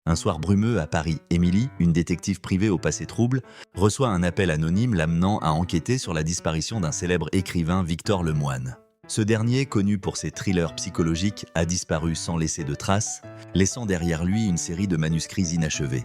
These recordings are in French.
Un soir brumeux à Paris, Émilie, une détective privée au passé trouble, reçoit un appel anonyme l'amenant à enquêter sur la disparition d'un célèbre écrivain, Victor Lemoine. Ce dernier, connu pour ses thrillers psychologiques, a disparu sans laisser de traces, laissant derrière lui une série de manuscrits inachevés.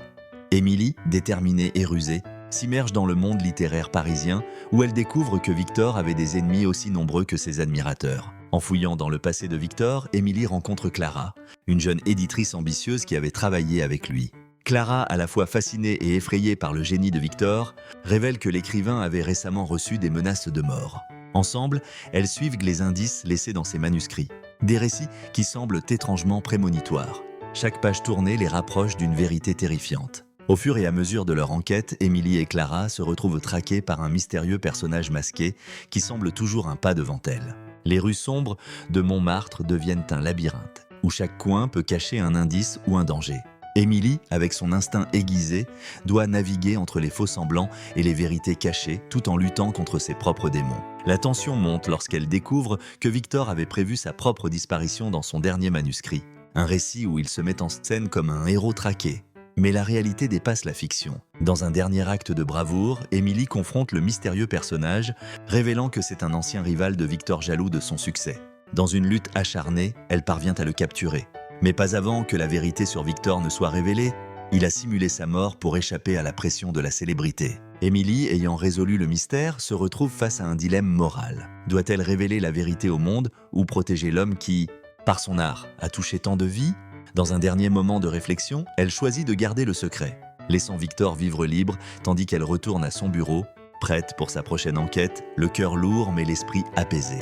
Émilie, déterminée et rusée, s'immerge dans le monde littéraire parisien où elle découvre que Victor avait des ennemis aussi nombreux que ses admirateurs. En fouillant dans le passé de Victor, Émilie rencontre Clara, une jeune éditrice ambitieuse qui avait travaillé avec lui. Clara, à la fois fascinée et effrayée par le génie de Victor, révèle que l'écrivain avait récemment reçu des menaces de mort. Ensemble, elles suivent les indices laissés dans ses manuscrits. Des récits qui semblent étrangement prémonitoires. Chaque page tournée les rapproche d'une vérité terrifiante. Au fur et à mesure de leur enquête, Émilie et Clara se retrouvent traquées par un mystérieux personnage masqué qui semble toujours un pas devant elles. Les rues sombres de Montmartre deviennent un labyrinthe, où chaque coin peut cacher un indice ou un danger. Émilie, avec son instinct aiguisé, doit naviguer entre les faux-semblants et les vérités cachées, tout en luttant contre ses propres démons. La tension monte lorsqu'elle découvre que Victor avait prévu sa propre disparition dans son dernier manuscrit. Un récit où il se met en scène comme un héros traqué. Mais la réalité dépasse la fiction. Dans un dernier acte de bravoure, Émilie confronte le mystérieux personnage, révélant que c'est un ancien rival de Victor jaloux de son succès. Dans une lutte acharnée, elle parvient à le capturer. Mais pas avant que la vérité sur Victor ne soit révélée, il a simulé sa mort pour échapper à la pression de la célébrité. Émilie, ayant résolu le mystère, se retrouve face à un dilemme moral. Doit-elle révéler la vérité au monde ou protéger l'homme qui, par son art, a touché tant de vies ? Dans un dernier moment de réflexion, elle choisit de garder le secret, laissant Victor vivre libre tandis qu'elle retourne à son bureau, prête pour sa prochaine enquête, le cœur lourd mais l'esprit apaisé.